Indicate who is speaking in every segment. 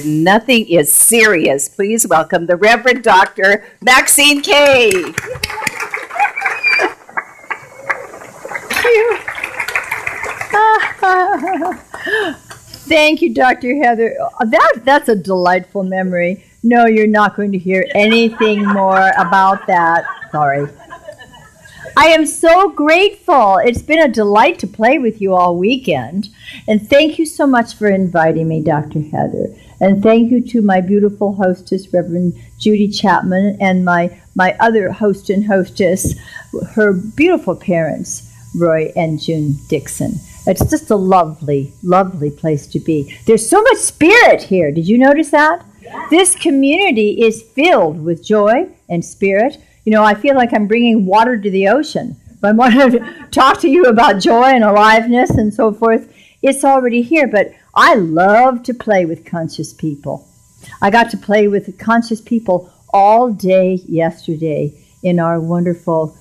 Speaker 1: Nothing is serious. Please welcome the Reverend Dr. Maxine Kaye.
Speaker 2: Thank you, Dr. Heather. That's a delightful memory. No, you're not going to hear anything more about that. Sorry. I am so grateful. It's been a delight to play with you all weekend. And thank you so much for inviting me, Dr. Heather. And thank you to my beautiful hostess, Reverend Judy Chapman, and my other host and hostess, her beautiful parents, Roy and June Dixon. It's just a lovely, lovely place to be. There's so much spirit here. Did you notice that? Yeah. This community is filled with joy and spirit. You know, I feel like I'm bringing water to the ocean. If I want to talk to you about joy and aliveness and so forth, it's already here. But I love to play with conscious people. I got to play with conscious people all day yesterday in our wonderful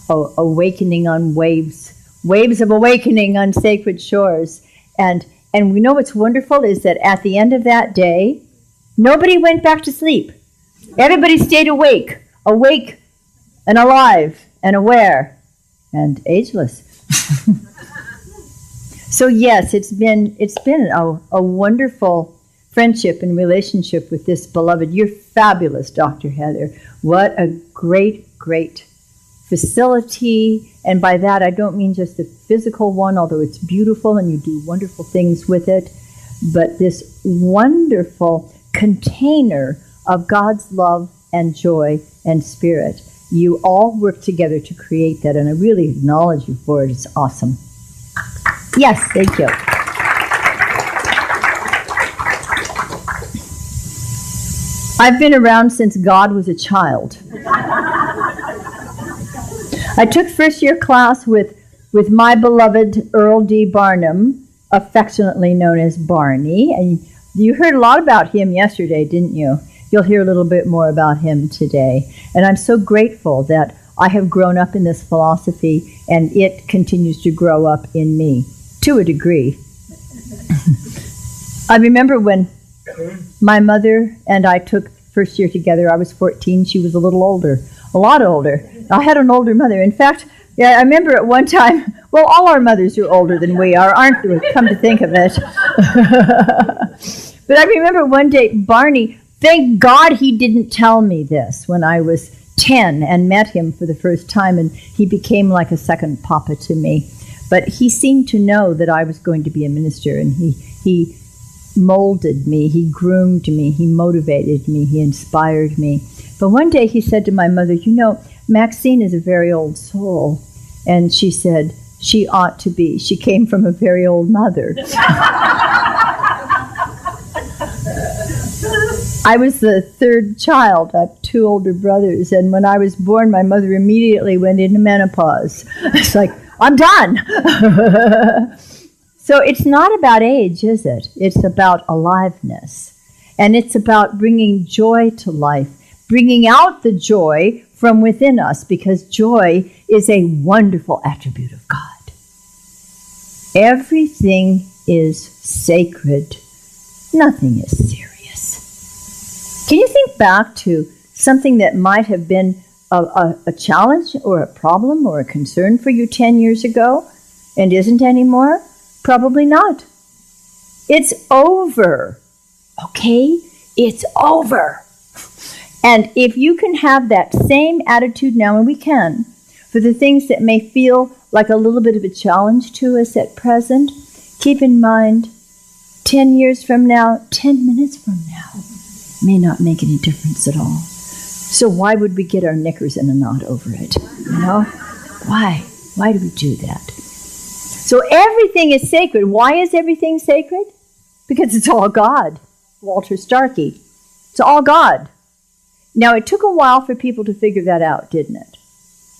Speaker 2: awakening on waves of awakening on sacred shores. And we know what's wonderful is that at the end of that day, nobody went back to sleep. Everybody stayed awake and alive and aware and ageless. So yes, it's been a wonderful friendship and relationship with this beloved. You're fabulous, Dr. Heather. What a great facility. And by that, I don't mean just the physical one, although it's beautiful and you do wonderful things with it, but this wonderful container of God's love and joy and spirit. You all work together to create that, and I really acknowledge you for it. It's awesome. Yes, thank you. I've been around since God was a child. I took first-year class with my beloved Earl D. Barnum, affectionately known as Barney, and you heard a lot about him yesterday, didn't you? You'll hear a little bit more about him today. And I'm so grateful that I have grown up in this philosophy and it continues to grow up in me, to a degree. I remember when my mother and I took first year together, I was 14, she was a little older, a lot older. I had an older mother. In fact, yeah, I remember at one time, well, all our mothers are older than we are, aren't they? Come to think of it. But I remember one day, Barney, thank God he didn't tell me this when I was 10 and met him for the first time, and he became like a second papa to me. But he seemed to know that I was going to be a minister, and he molded me, he groomed me, he motivated me, he inspired me. But one day he said to my mother, you know, Maxine is a very old soul. And she said, she ought to be. She came from a very old mother. I was the third child. I have two older brothers. And when I was born, my mother immediately went into menopause. It's like, I'm done. So it's not about age, is it? It's about aliveness. And it's about bringing joy to life, bringing out the joy from within us, because joy is a wonderful attribute of God. Everything is sacred. Nothing is serious. Can you think back to something that might have been a challenge or a problem or a concern for you 10 years ago and isn't anymore? Probably not. It's over. Okay? It's over. And if you can have that same attitude now, and we can, for the things that may feel like a little bit of a challenge to us at present, keep in mind, 10 years from now, 10 minutes from now, may not make any difference at all. So why would we get our knickers in a knot over it? You know? Why? Why do we do that? So everything is sacred. Why is everything sacred? Because it's all God. Walter Starkey. It's all God. Now, it took a while for people to figure that out, didn't it?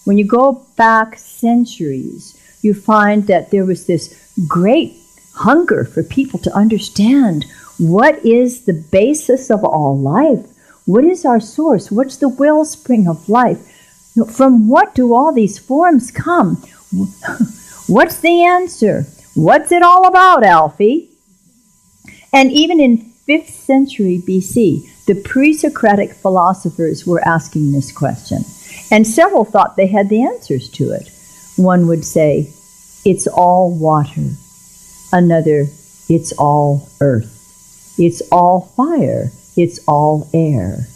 Speaker 2: When you go back centuries, you find that there was this great hunger for people to understand what is the basis of all life. What is our source? What's the wellspring of life? From what do all these forms come? What's the answer? What's it all about, Alfie? And even in 5th century BC, the pre-Socratic philosophers were asking this question, and several thought they had the answers to it. One would say, it's all water. Another, it's all earth. It's all fire. It's all air.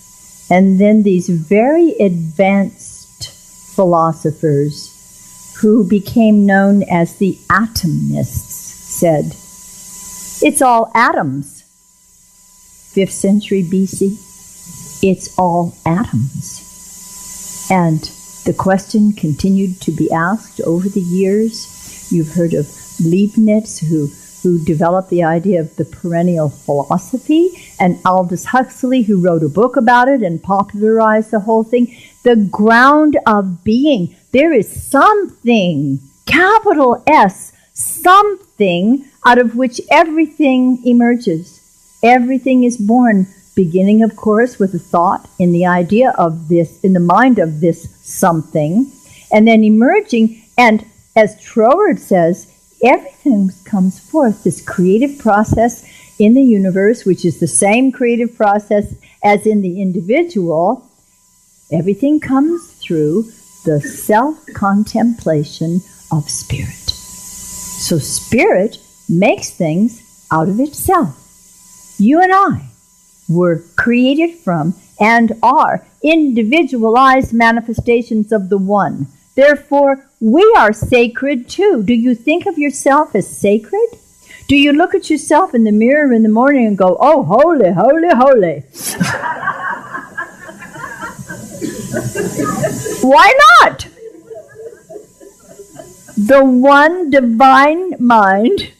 Speaker 2: And then these very advanced philosophers who became known as the atomists said, it's all atoms. 5th century BC, it's all atoms. And the question continued to be asked over the years. You've heard of Leibniz, who developed the idea of the perennial philosophy, and Aldous Huxley, who wrote a book about it and popularized the whole thing. The ground of being. There is something, capital S, something out of which everything emerges. Everything is born, beginning, of course, with a thought in the idea of this, in the mind of this something, and then emerging, and as Troward says, everything comes forth, this creative process in the universe, which is the same creative process as in the individual. Everything comes through the self-contemplation of spirit. So spirit makes things out of itself. You and I were created from and are individualized manifestations of the one. Therefore, we are sacred too. Do you think of yourself as sacred? Do you look at yourself in the mirror in the morning and go, oh, holy, holy, holy? Why not? The one divine mind,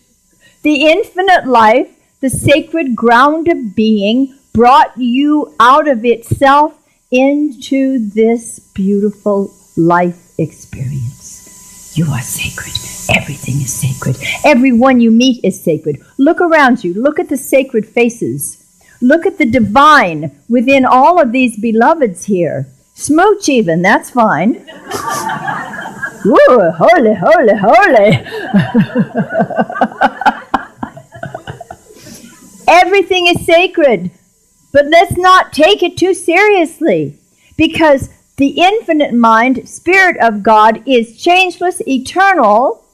Speaker 2: the infinite life, the sacred ground of being brought you out of itself into this beautiful life experience. You are sacred. Everything is sacred. Everyone you meet is sacred. Look around you. Look at the sacred faces. Look at the divine within all of these beloveds here. Smooch even, that's fine. Ooh, holy, holy, holy. Everything is sacred, but let's not take it too seriously, because the infinite mind, Spirit of God, is changeless, eternal,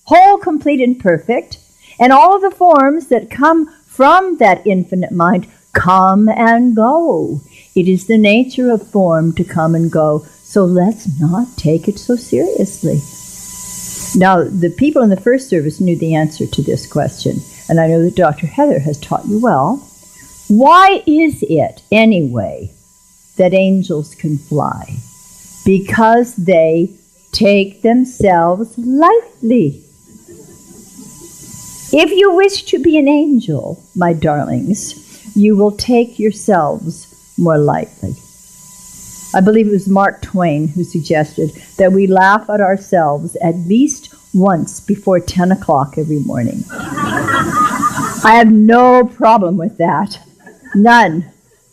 Speaker 2: whole, complete, and perfect, and all of the forms that come from that infinite mind come and go. It is the nature of form to come and go, so let's not take it so seriously. Now, the people in the first service knew the answer to this question, and I know that Dr. Heather has taught you well. Why is it, anyway, that angels can fly? Because they take themselves lightly. If you wish to be an angel, my darlings, you will take yourselves more lightly. I believe it was Mark Twain who suggested that we laugh at ourselves at least once before 10 o'clock every morning. I have no problem with that. None.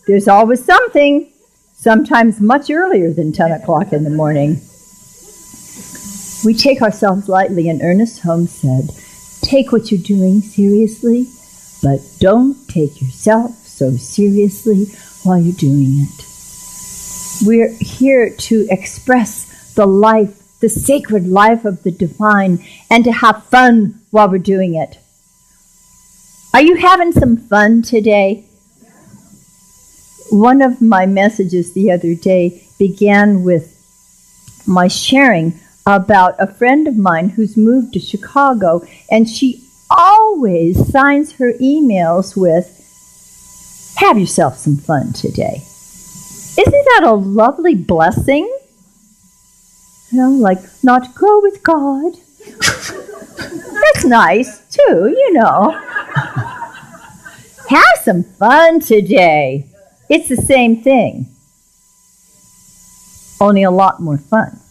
Speaker 2: There's always something, sometimes much earlier than 10 o'clock in the morning. We take ourselves lightly, and Ernest Holmes said, take what you're doing seriously, but don't take yourself so seriously while you're doing it. We're here to express the life, the sacred life of the divine, and to have fun while we're doing it. Are you having some fun today? One of my messages the other day began with my sharing about a friend of mine who's moved to Chicago, and she always signs her emails with, have yourself some fun today. Isn't that a lovely blessing? You know, like, not go with God. That's nice, too, you know. Have some fun today. It's the same thing, only a lot more fun.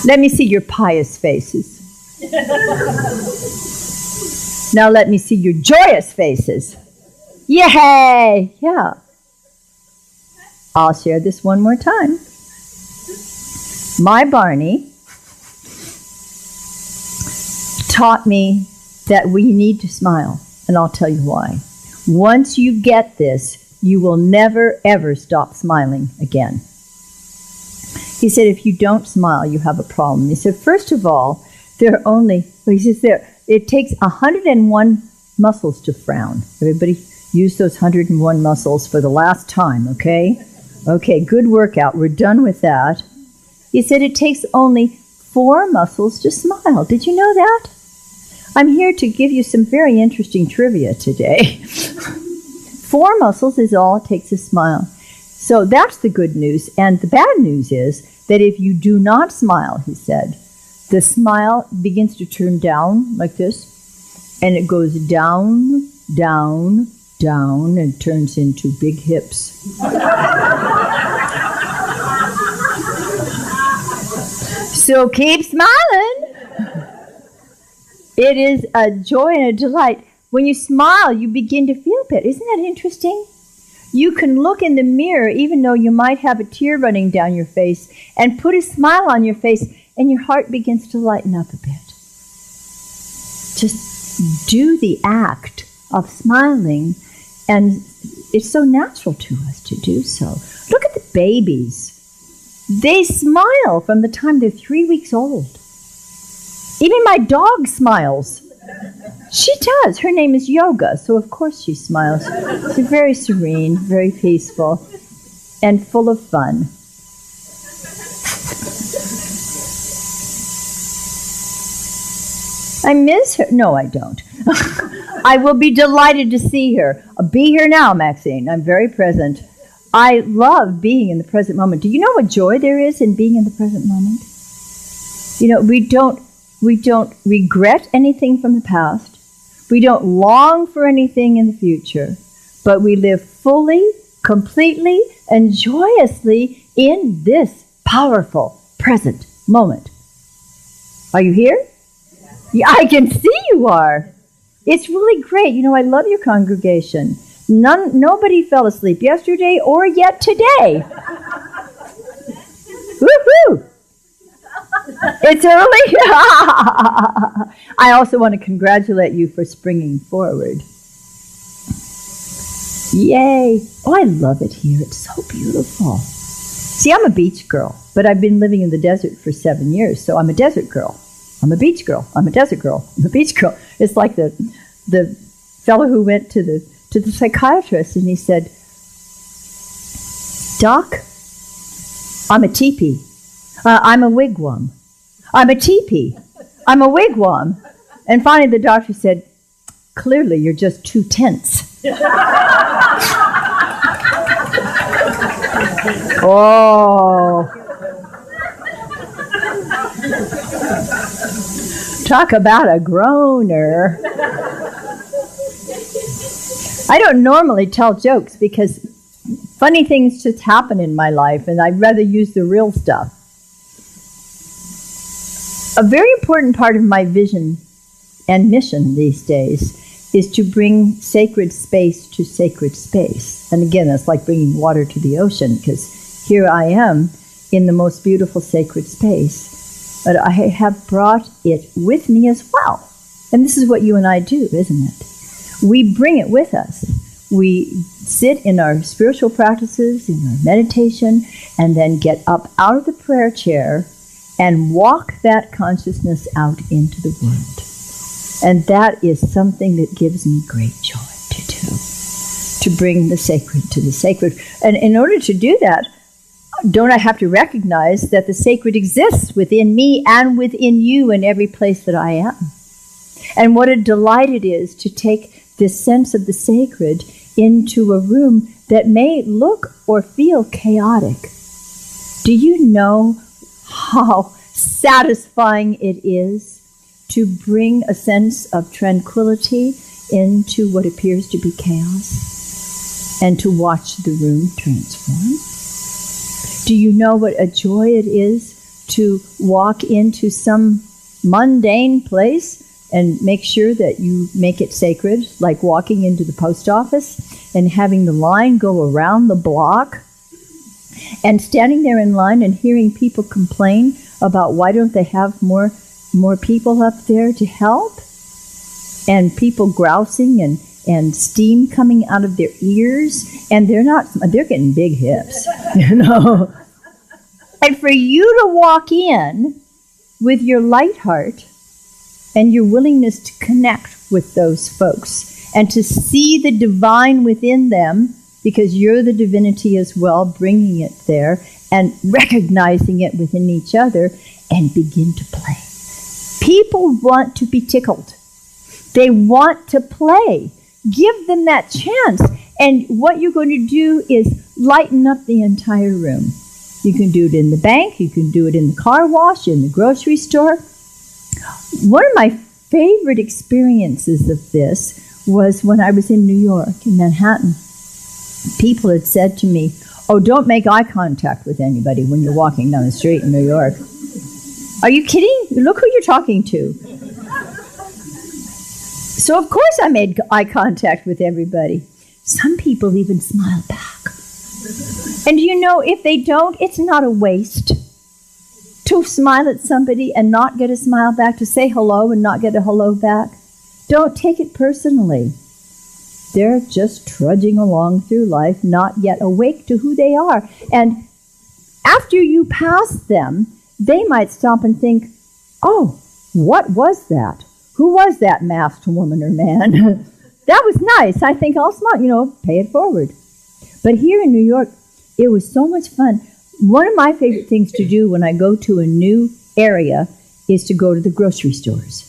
Speaker 2: Let me see your pious faces. Now let me see your joyous faces. Yay! Yeah. I'll share this one more time. My Barney taught me that we need to smile, and I'll tell you why. Once you get this, you will never, ever stop smiling again. He said, if you don't smile, you have a problem. He said, first of all, it takes 101 muscles to frown. Everybody use those 101 muscles for the last time, okay? Okay, good workout. We're done with that. He said it takes only 4 muscles to smile. Did you know that? I'm here to give you some very interesting trivia today. 4 muscles is all it takes to smile. So that's the good news. And the bad news is that if you do not smile, he said, the smile begins to turn down like this, and it goes down, down, down, and turns into big hips. So keep smiling. It is a joy and a delight. When you smile, you begin to feel better. Isn't that interesting? You can look in the mirror, even though you might have a tear running down your face, and put a smile on your face, and your heart begins to lighten up a bit. Just do the act of smiling, and it's so natural to us to do so. Look at the babies. They smile from the time they're 3 weeks old. Even my dog smiles. She does. Her name is Yoga, so of course she smiles. She's very serene, very peaceful, and full of fun. I miss her. No, I don't. I will be delighted to see her. I'll be here now, Maxine. I'm very present. I love being in the present moment. Do you know what joy there is in being in the present moment? You know, we don't regret anything from the past. We don't long for anything in the future. But we live fully, completely, and joyously in this powerful present moment. Are you here? Yeah, I can see you are. It's really great. You know, I love your congregation. Nobody fell asleep yesterday or yet today. Woohoo! It's early. I also want to congratulate you for springing forward. Yay. Oh, I love it here. It's so beautiful. See, I'm a beach girl, but I've been living in the desert for 7 years, so I'm a desert girl. I'm a beach girl. I'm a desert girl. I'm a beach girl. It's like the fellow who went to the psychiatrist, and he said, Doc, I'm a teepee. I'm a wigwam. I'm a teepee. I'm a wigwam. And finally the doctor said, clearly you're just too tense. Oh. Talk about a groaner. I don't normally tell jokes because funny things just happen in my life, and I'd rather use the real stuff. A very important part of my vision and mission these days is to bring sacred space to sacred space. And again, it's like bringing water to the ocean, because here I am in the most beautiful sacred space. But I have brought it with me as well. And this is what you and I do, isn't it? We bring it with us. We sit in our spiritual practices, in our meditation, and then get up out of the prayer chair and walk that consciousness out into the world. And that is something that gives me great joy to do, to bring the sacred to the sacred. And in order to do that, don't I have to recognize that the sacred exists within me and within you in every place that I am? And what a delight it is to take this sense of the sacred into a room that may look or feel chaotic. Do you know how satisfying it is to bring a sense of tranquility into what appears to be chaos and to watch the room transform? Do you know what a joy it is to walk into some mundane place and make sure that you make it sacred, like walking into the post office and having the line go around the block and standing there in line and hearing people complain about why don't they have more people up there to help? and people grousing and steam coming out of their ears, and they're getting big hips, you know. And for you to walk in with your light heart and your willingness to connect with those folks and to see the divine within them, because you're the divinity as well, bringing it there and recognizing it within each other, and begin to play. People want to be tickled. They want to play. Give them that chance. And what you're going to do is lighten up the entire room. You can do it in the bank. You can do it in the car wash, in the grocery store. One of my favorite experiences of this was when I was in New York, in Manhattan. People had said to me, "Oh, don't make eye contact with anybody when you're walking down the street in New York." Are you kidding? Look who you're talking to. So of course I made eye contact with everybody. Some people even smile back. And you know, if they don't, it's not a waste to smile at somebody and not get a smile back, to say hello and not get a hello back. Don't take it personally. They're just trudging along through life, not yet awake to who they are. And after you pass them, they might stop and think, "Oh, what was that? Who was that masked woman or man? That was nice. I think I'll smile, pay it forward." But here in New York, it was so much fun. One of my favorite things to do when I go to a new area is to go to the grocery stores.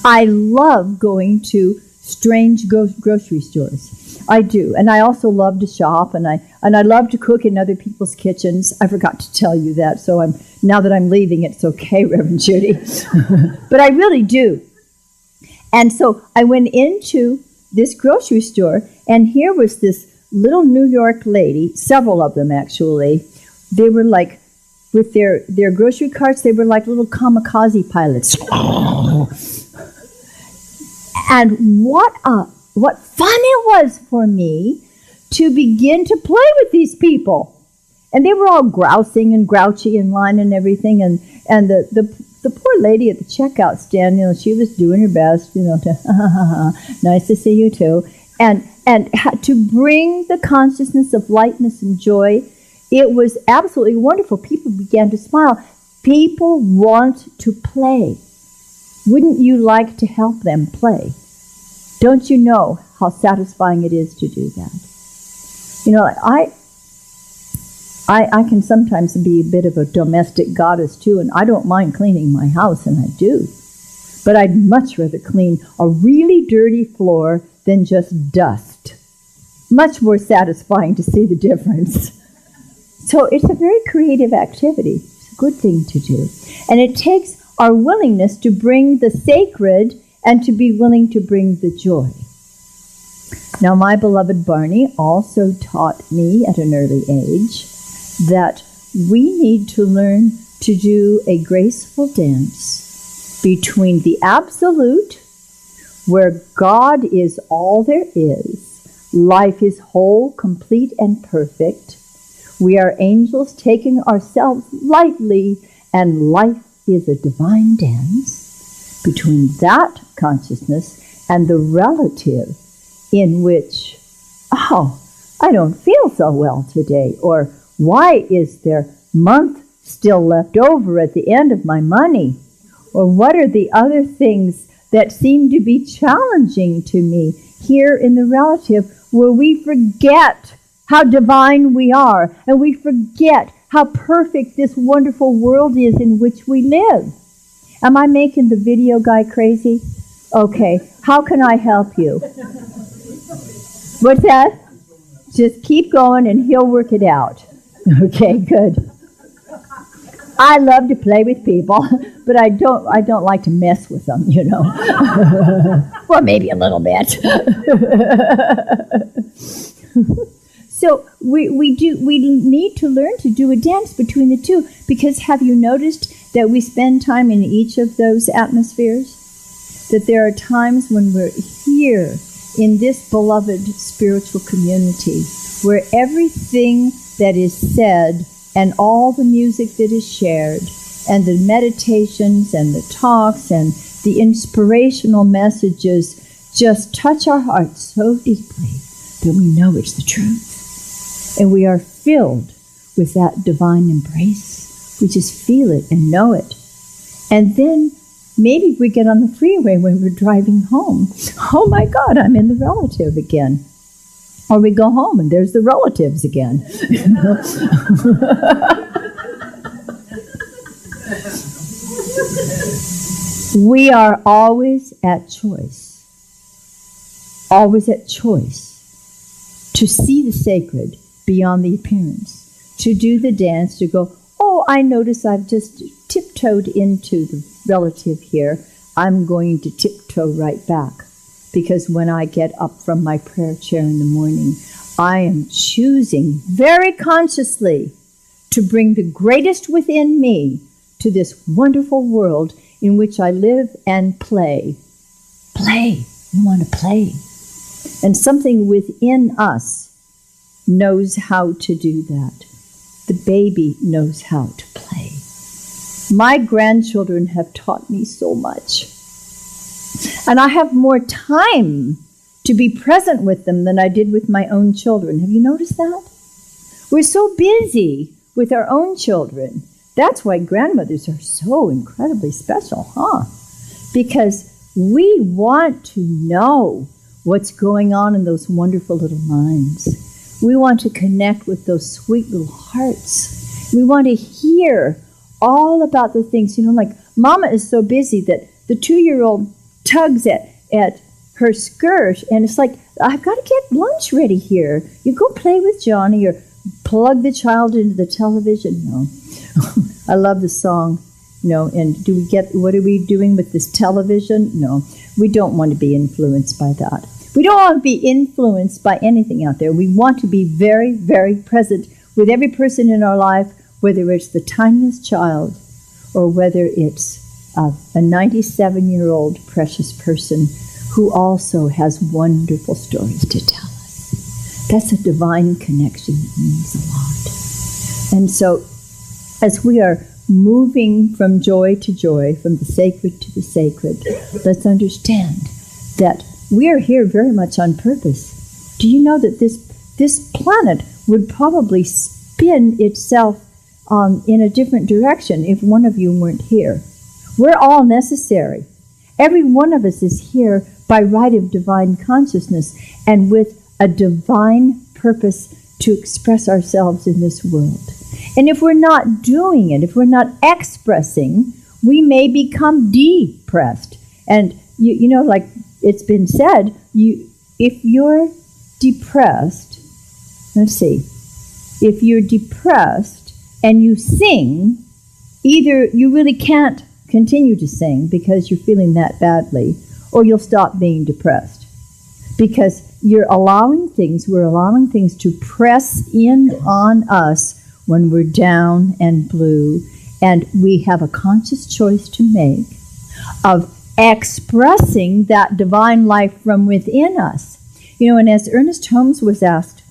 Speaker 2: I love going to strange grocery stores. I do. And I also love to shop, and I love to cook in other people's kitchens. I forgot to tell you that, so now that I'm leaving, it's okay, Reverend Judy. But I really do. And so I went into this grocery store, and here was this little New York lady, several of them actually. They were like, with their grocery carts, they were like little kamikaze pilots. And what fun it was for me to begin to play with these people. And they were all grousing and grouchy in line and everything. And the poor lady at the checkout stand, she was doing her best, to nice to see you too. And to bring the consciousness of lightness and joy, it was absolutely wonderful. People began to smile. People want to play. Wouldn't you like to help them play? Don't you know how satisfying it is to do that? I can sometimes be a bit of a domestic goddess too, and I don't mind cleaning my house, and I do. But I'd much rather clean a really dirty floor than just dust. Much more satisfying to see the difference. So it's a very creative activity. It's a good thing to do. And it takes our willingness to bring the sacred and to be willing to bring the joy. Now, my beloved Barney also taught me at an early age that we need to learn to do a graceful dance between the absolute, where God is all there is, life is whole, complete, and perfect. We are angels taking ourselves lightly, and life is a divine dance. Between that consciousness and the relative in which, "Oh, I don't feel so well today," or "Why is there month still left over at the end of my money?" Or what are the other things that seem to be challenging to me here in the relative, where we forget how divine we are, and we forget how perfect this wonderful world is in which we live. Am I making the video guy crazy? Okay, how can I help you? What's that? Just keep going and he'll work it out. Okay, good. I love to play with people, but I don't like to mess with them, Well, maybe a little bit. So we need to learn to do a dance between the two, because have you noticed that we spend time in each of those atmospheres? That there are times when we're here in this beloved spiritual community where everything that is said and all the music that is shared and the meditations and the talks and the inspirational messages just touch our hearts so deeply that we know it's the truth. And we are filled with that divine embrace. We just feel it and know it. And then maybe we get on the freeway when we're driving home. Oh my God, I'm in the relative again. Or we go home and there's the relatives again. We are always at choice to see the sacred beyond the appearance, to do the dance, to go, oh, I notice I've just tiptoed into the relative here. I'm going to tiptoe right back. Because when I get up from my prayer chair in the morning, I am choosing very consciously to bring the greatest within me to this wonderful world in which I live and play. Play. We want to play. And something within us knows how to do that. The baby knows how to play. My grandchildren have taught me so much. And I have more time to be present with them than I did with my own children. Have you noticed that? We're so busy with our own children. That's why grandmothers are so incredibly special, huh? Because we want to know what's going on in those wonderful little minds. We want to connect with those sweet little hearts. We want to hear all about the things, like Mama is so busy that the 2-year-old tugs at her skirt, and it's like, I've got to get lunch ready here. You go play with Johnny or plug the child into the television. No. I love the song, and what are we doing with this television? No, we don't want to be influenced by that. We don't want to be influenced by anything out there. We want to be very, very present with every person in our life, whether it's the tiniest child or whether it's a 97-year-old precious person who also has wonderful stories to tell us. That's a divine connection that means a lot. And so, as we are moving from joy to joy, from the sacred to the sacred, let's understand that we are here very much on purpose. Do you know that this planet would probably spin itself in a different direction if one of you weren't here? We're all necessary. Every one of us is here by right of divine consciousness and with a divine purpose to express ourselves in this world. And if we're not doing it, if we're not expressing, we may become depressed. And, like it's been said, if you're depressed, if you're depressed and you sing, either you really can't continue to sing because you're feeling that badly, or you'll stop being depressed. Because we're allowing things to press in on us when we're down and blue, and we have a conscious choice to make of expressing that divine life from within us. And as Ernest Holmes was asked,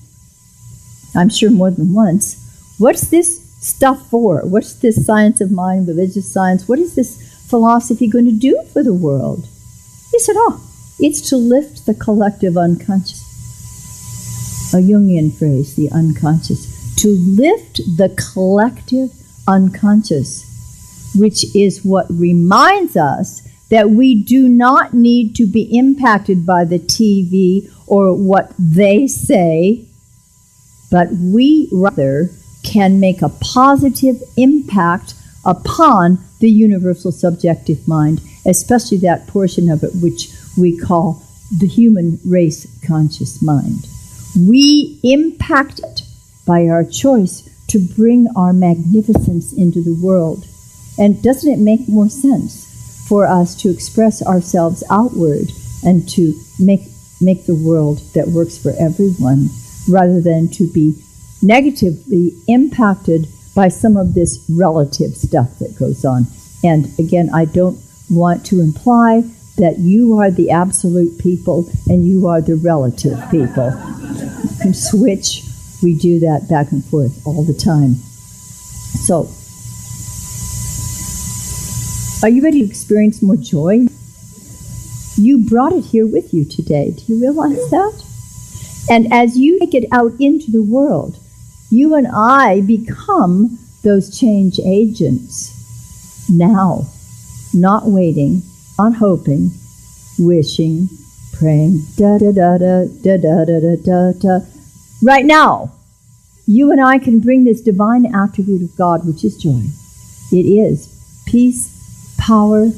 Speaker 2: I'm sure more than once, what's this stuff for? What's this science of mind, religious science? What is this philosophy going to do for the world? He said, it's to lift the collective unconscious. A Jungian phrase, the unconscious. To lift the collective unconscious, which is what reminds us that we do not need to be impacted by the TV or what they say, but we rather can make a positive impact upon the universal subjective mind, especially that portion of it which we call the human race conscious mind. We impact it by our choice to bring our magnificence into the world. And doesn't it make more sense for us to express ourselves outward and to make the world that works for everyone, rather than to be negatively impacted by some of this relative stuff that goes on? And again, I don't want to imply that you are the absolute people and you are the relative people. You can switch. We do that back and forth all the time. So, are you ready to experience more joy? You brought it here with you today. Do you realize that? And as you take it out into the world, you and I become those change agents now, not waiting, not hoping, wishing, praying, da-da-da-da-da-da-da-da-da. Right now, you and I can bring this divine attribute of God, which is joy. It is peace, power,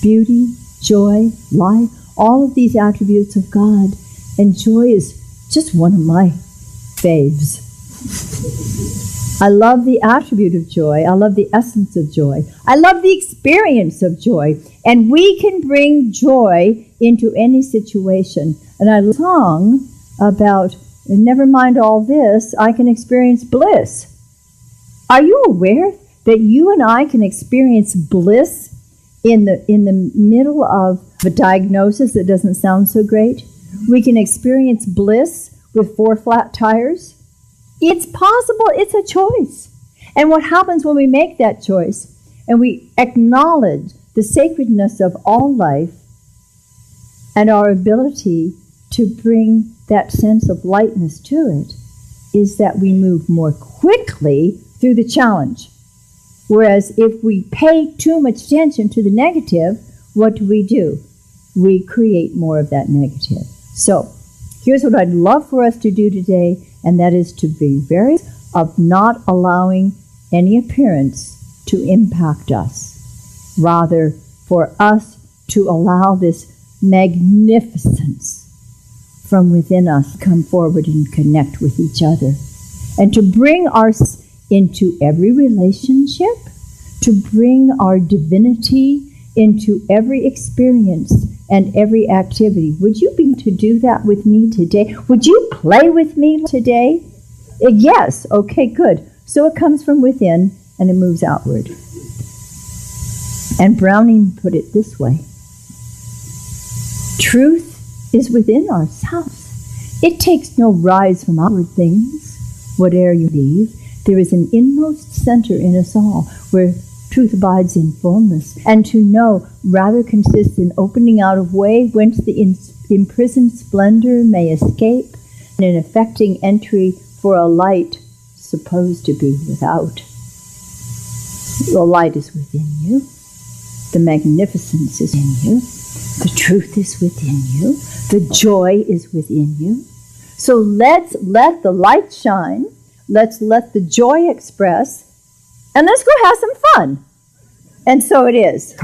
Speaker 2: beauty, joy, life, all of these attributes of God. And joy is just one of my faves. I love the attribute of joy. I love the essence of joy. I love the experience of joy. And we can bring joy into any situation. And I song about, never mind all this, I can experience bliss. Are you aware that you and I can experience bliss in the middle of a diagnosis that doesn't sound so great? We can experience bliss with 4 flat tires. It's possible. It's a choice. And what happens when we make that choice and we acknowledge the sacredness of all life and our ability to bring that sense of lightness to it is that we move more quickly through the challenge. Whereas if we pay too much attention to the negative, what do? We create more of that negative. So here's what I'd love for us to do today, and that is to be very of not allowing any appearance to impact us. Rather, for us to allow this magnificence from within us come forward and connect with each other. And to bring us into every relationship, to bring our divinity into every experience and every activity. Would you be to do that with me today? Would you play with me today? Yes. Okay, good. So it comes from within and it moves outward. And Browning put it this way: truth is within ourselves. It takes no rise from outward things. Whate'er you leave, there is an inmost center in us all where truth abides in fullness. And to know rather consists in opening out of way whence the imprisoned splendor may escape, and in effecting entry for a light supposed to be without. The light is within you. The magnificence is in you. The truth is within you. The joy is within you. So let's let the light shine. Let's let the joy express. And let's go have some fun. And so it is.